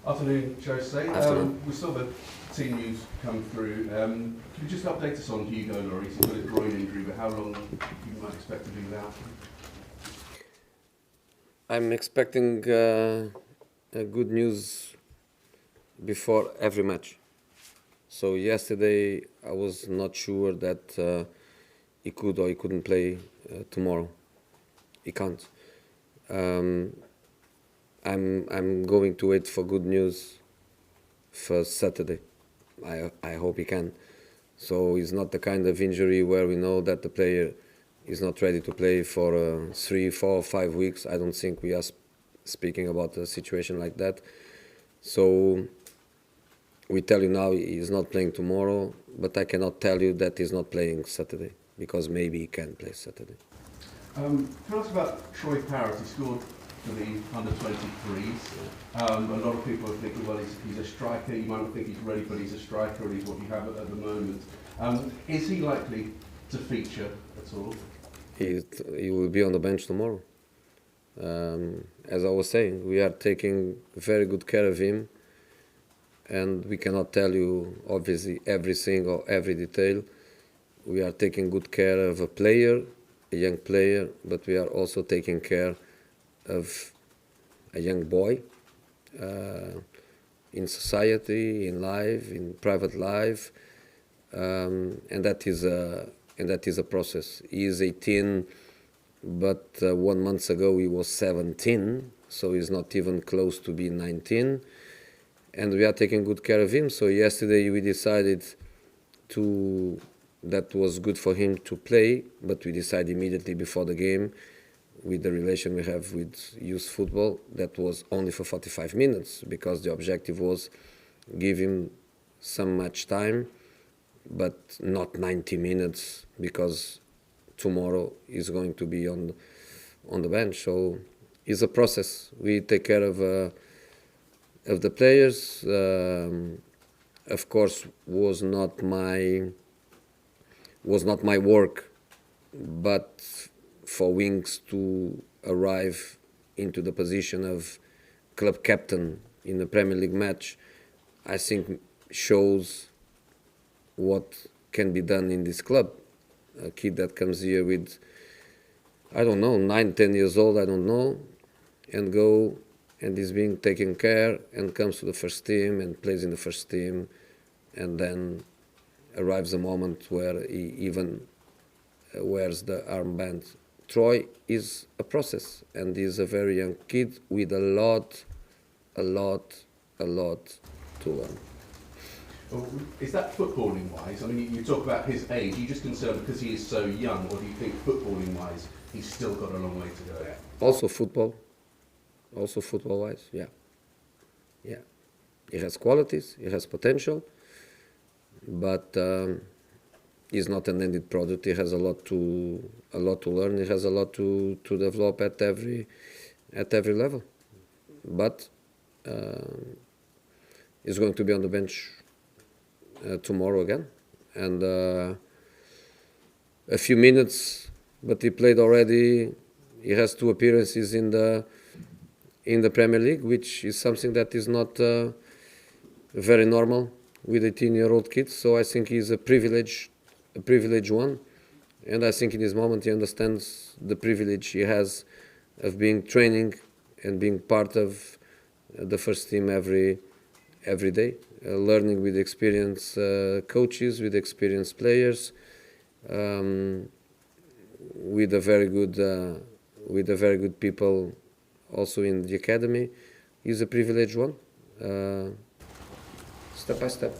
Afternoon, Jose. Afternoon. We saw the team news come through. Can you just update us on Hugo Lloris? He's got a groin injury, but how long you might expect to be without him? I'm expecting good news before every match. So yesterday I was not sure that he could or he couldn't play tomorrow. He can't. I'm going to wait for good news for Saturday. I hope he can. So it's not the kind of injury where we know that the player is not ready to play for 3, 4, 5 weeks. I don't think we are speaking about a situation like that. So we tell you now he's not playing tomorrow, but I cannot tell you that he's not playing Saturday, because maybe he can play Saturday. Can I ask about Troy Parrott? He scored for the under-23s. A lot of people are thinking, well, he's a striker. You might not think he's ready, but he's a striker, and he's what you have at the moment. Is he likely to feature at all? He will be on the bench tomorrow. As I was saying, we are taking very good care of him, and we cannot tell you obviously everything or every detail. We are taking good care of a player, a young player, but we are also taking care of a young boy in society, in life, in private life, and that is a process. He is 18, but 1 month ago he was 17, so he's not even close to being 19, and we are taking good care of him. So yesterday we decided that was good for him to play, but we decided immediately before the game, with the relation we have with youth football, that was only for 45 minutes, because the objective was give him some match time, but not 90 minutes, because tomorrow he's going to be on the bench. So it's a process. We take care of the players. Of course, was not my work, but for Winks to arrive into the position of club captain in a Premier League match, I think shows what can be done in this club. A kid that comes here with, I don't know, 9, 10 years old, I don't know, and is being taken care and comes to the first team and plays in the first team, and then arrives a moment where he even wears the armband. Troy is a process, and he's a very young kid with a lot to learn. Well, is that footballing-wise? I mean, you talk about his age. Are you just concerned because he is so young, or do you think footballing-wise he's still got a long way to go? Also football-wise, yeah. He has qualities, he has potential, but he's not an ended product. He has a lot to learn. He has a lot to develop at every level. But he's going to be on the bench tomorrow again, and a few minutes. But he played already. He has 2 appearances in the Premier League, which is something that is not very normal with 18-year-old kids. So I think he's a privileged one, and I think in this moment he understands the privilege he has of being training and being part of the first team every day, learning with experienced coaches, with experienced players, with a very good people also in the academy. He's a privileged one, step by step.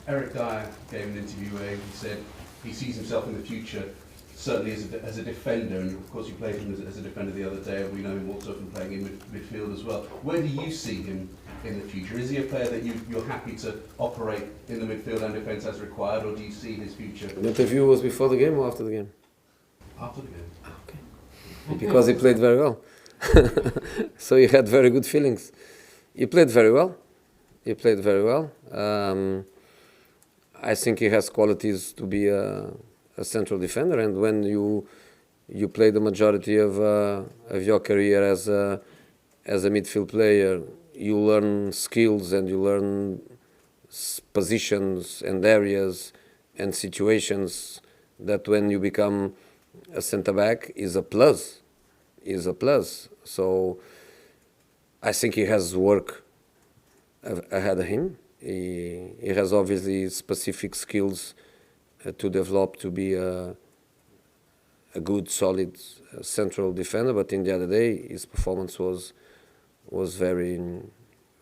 Eric Dyer gave an interview where he said he sees himself in the future certainly as a defender, and of course you played him as a defender the other day, and we know him also from playing in midfield as well. Where do you see him in the future? Is he a player that you're happy to operate in the midfield and defence as required, or do you see his future? The interview was before the game or after the game? After the game. Okay. Because he played very well. So he had very good feelings. He played very well. I think he has qualities to be a central defender, and when you play the majority of your career as a midfield player, you learn skills and you learn positions and areas and situations that when you become a centre back is a plus. So I think he has work ahead of him. He has obviously specific skills to develop to be a good, solid central defender. But in the other day, his performance was very,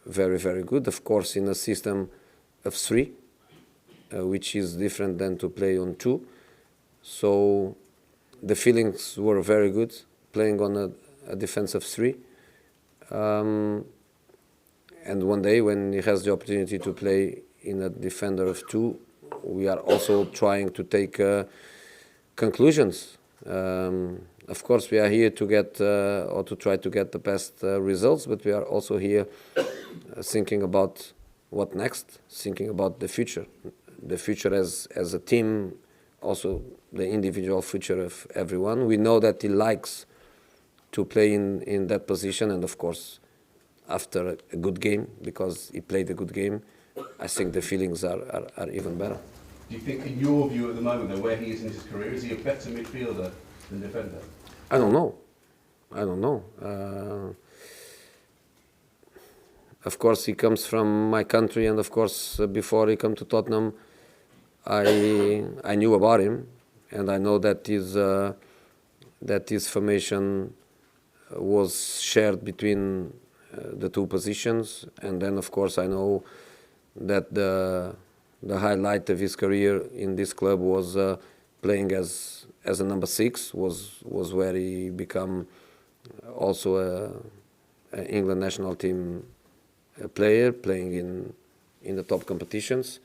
very, very good. Of course, in a system of three, which is different than to play on two. So the feelings were very good playing on a defensive three. And one day when he has the opportunity to play in a defender of two, we are also trying to take conclusions. Of course, we are here to get or to try to get the best results, but we are also here thinking about what next, thinking about the future as a team, also the individual future of everyone. We know that he likes to play in that position, and of course, after a good game, because he played a good game, I think the feelings are even better. Do you think, in your view at the moment, though, where he is in his career, is he a better midfielder than defender? I don't know. Of course, he comes from my country, and of course, before he came to Tottenham, I knew about him, and I know that his formation was shared between the two positions, and then of course I know that the highlight of his career in this club was playing as a number 6, was where he became also a England national team player, playing in the top competitions.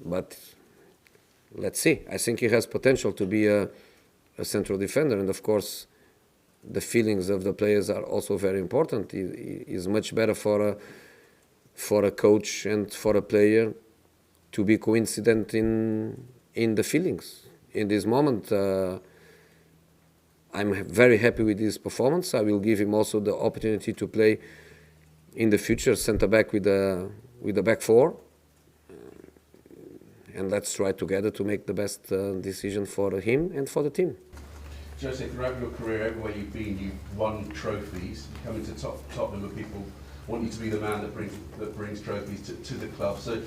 But let's see. I think he has potential to be a central defender, and of course the feelings of the players are also very important. It is much better for a coach and for a player to be coincident in the feelings. In this moment, I'm very happy with his performance. I will give him also the opportunity to play in the future centre back with the back four, and let's try together to make the best decision for him and for the team. Jose, throughout your career, everywhere you've been, you've won trophies. You come into Tottenham and people want you to be the man that brings trophies to the club. So,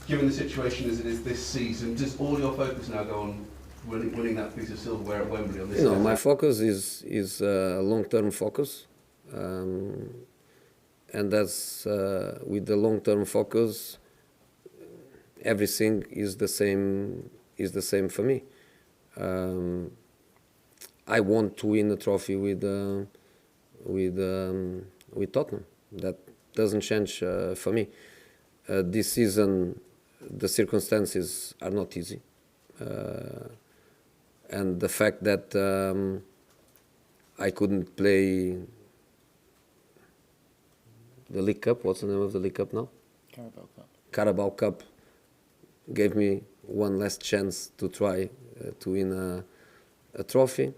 given the situation as it is this season, does all your focus now go on winning that piece of silverware at Wembley on this? My focus is a long-term focus, and that's with the long-term focus, everything is the same for me. I want to win a trophy with Tottenham. That doesn't change for me. This season, the circumstances are not easy, and the fact that I couldn't play the League Cup. What's the name of the League Cup now? Carabao Cup. Carabao Cup gave me one last chance to try to win a trophy.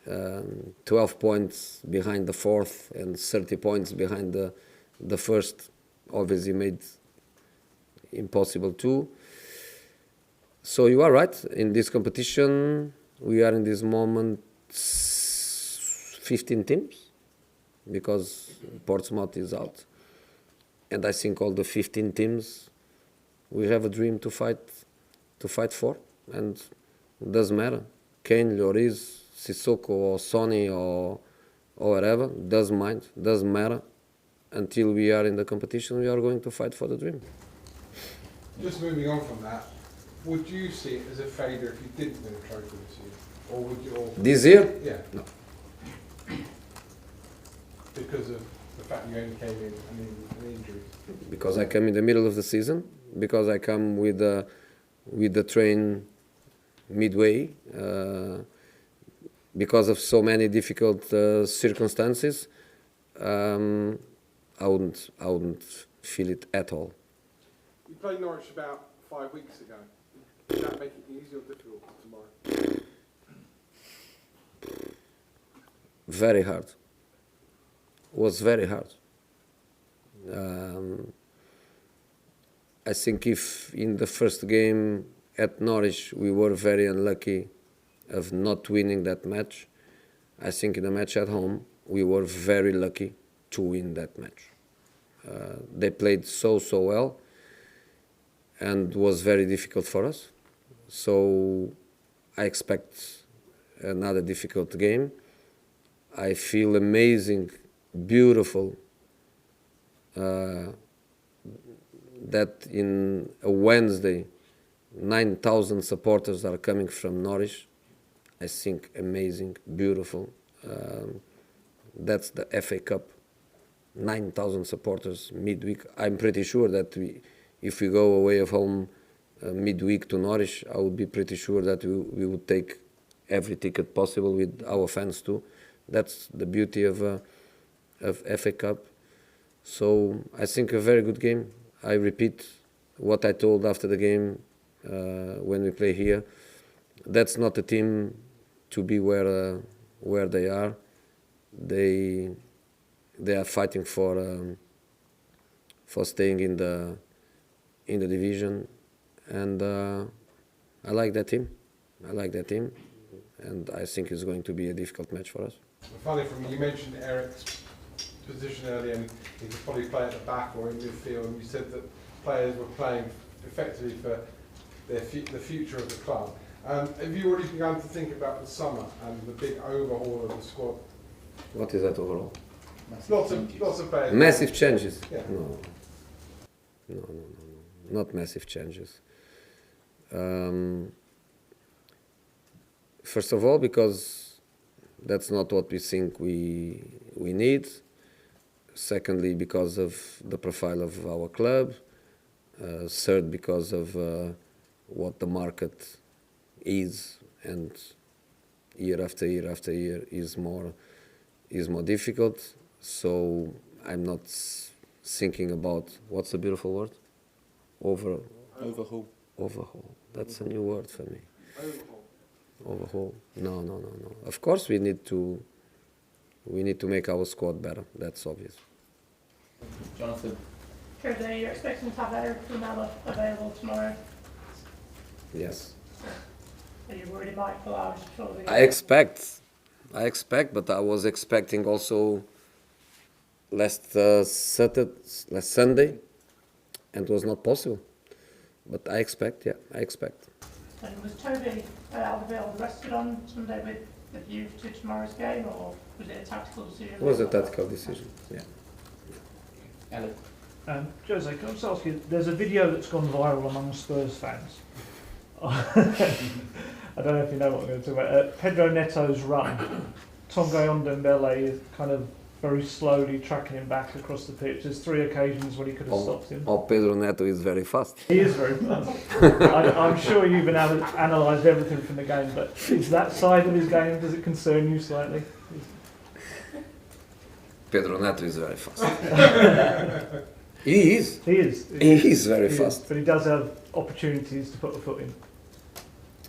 12 points behind the fourth and 30 points behind the first obviously made impossible too. So you are right, in this competition we are in this moment 15 teams, because Portsmouth is out, and I think all the 15 teams we have a dream to fight for, and it doesn't matter, Kane, Lloris, Sissoko or Sonny or whatever, doesn't matter. Until we are in the competition, we are going to fight for the dream. Just moving on from that, would you see it as a failure if you didn't win a trophy this year? Or would you? This year? Yeah. No. Because of the fact you only came in an injury? Because I come in the middle of the season, because I come with the train midway, because of so many difficult circumstances, I wouldn't feel it at all. You played Norwich about 5 weeks ago. Does that make it easy or difficult tomorrow? Very hard. Was very hard. I think if in the first game at Norwich we were very unlucky of not winning that match, I think in the match at home we were very lucky to win that match. They played so well and was very difficult for us. So I expect another difficult game. I feel amazing, beautiful, that in a Wednesday 9,000 supporters are coming from Norwich. I think amazing, beautiful. That's the FA Cup. 9,000 supporters midweek. I'm pretty sure that if we go away of home midweek to Norwich, I would be pretty sure that we would take every ticket possible with our fans too. That's the beauty of FA Cup. So I think a very good game. I repeat what I told after the game when we play here. That's not a team to be where they are. They are fighting for staying in the division, and I like that team. And I think it's going to be a difficult match for us. Finally, from you mentioned Eric's position earlier, and he could probably play at the back or in midfield, and you said that players were playing effectively for the future of the club. Have you already begun to think about the summer and the big overhaul of the squad? What is that overall? Lots of players. Massive changes? Yeah. No, not massive changes. First of all, because that's not what we think we need. Secondly, because of the profile of our club. Third, because of what the market is, and year after year is more difficult. So I'm not thinking about, what's the beautiful word? Overhaul. Overhaul. That's a new word for me. Overhaul. No. Of course we need to make our squad better. That's obvious. Jonathan. Currently, you're expecting to have Eric Brunella available tomorrow. Yes. Are you worried he might pull out before the game? I expect, but I was expecting also last Sunday, and it was not possible. But I expect. And was Toby Alderweireld rested on Sunday with the view to tomorrow's game, or was it a tactical decision? It was a tactical decision, yeah. Alex. Jose, can I just ask you, there's a video that's gone viral among Spurs fans. I don't know if you know what I'm going to talk about. Pedro Neto's run. Tonga Ndombele is kind of very slowly tracking him back across the pitch. There's 3 occasions when he could have stopped him. Pedro Neto is very fast. He is very fast. I'm sure you've been able to analyse everything from the game, but is that side of his game, does it concern you slightly? Pedro Neto is very fast. He is. He is. He is very fast. But he does have opportunities to put the foot in.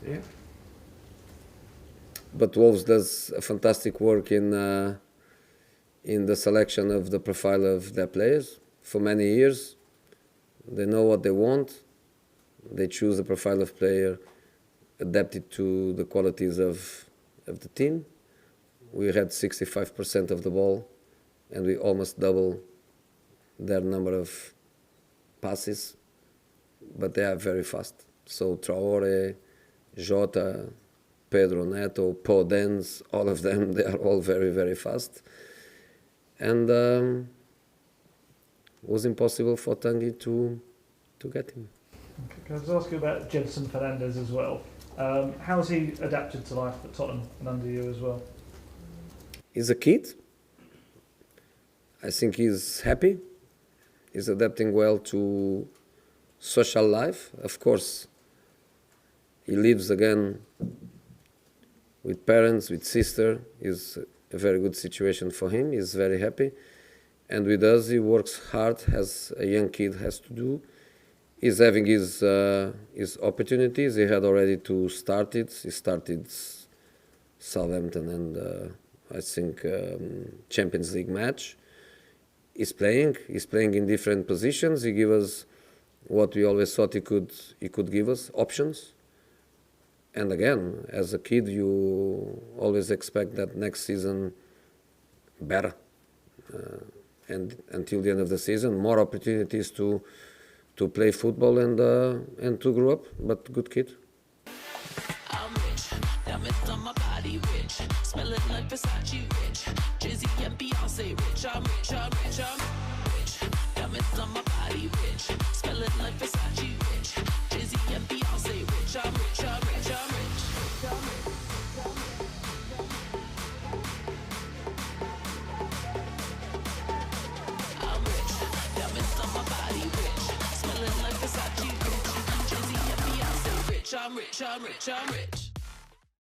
Yeah. But Wolves does a fantastic work in the selection of the profile of their players. For many years, they know what they want. They choose a profile of player adapted to the qualities of the team. We had 65% of the ball, and we almost double their number of passes, but they are very fast. So Traore, Jota, Pedro Neto, Podence, all of them, they are all very, very fast. And it was impossible for Tanguy to get him. Okay, can I just ask you about Jedson Fernandez as well? How's he adapted to life at Tottenham and under you as well? He's a kid. I think he's happy. He's adapting well to social life. Of course, he lives again with parents, with sister. It's a very good situation for him. He's very happy. And with us, he works hard, as a young kid has to do. He's having his opportunities. He had already 2 started. He started Southampton and I think Champions League match. He's playing. He's playing in different positions. He gives us what we always thought he could give us, options. And again, as a kid, you always expect that next season better. And until the end of the season, more opportunities to play football and to grow up. But good kid. I'm rich, diamonds on my body rich, smelling like Versace rich, Jay-Z and Beyonce rich, I'm rich, I'm rich, I'm rich, diamonds on my body rich, smelling like Versace rich, Jay-Z and Beyonce rich, I'm rich, I'm rich, I'm rich, I'm rich, diamonds on my body rich, smelling like Versace rich, Jay-Z and Beyonce rich, I'm rich, I'm rich, I'm rich.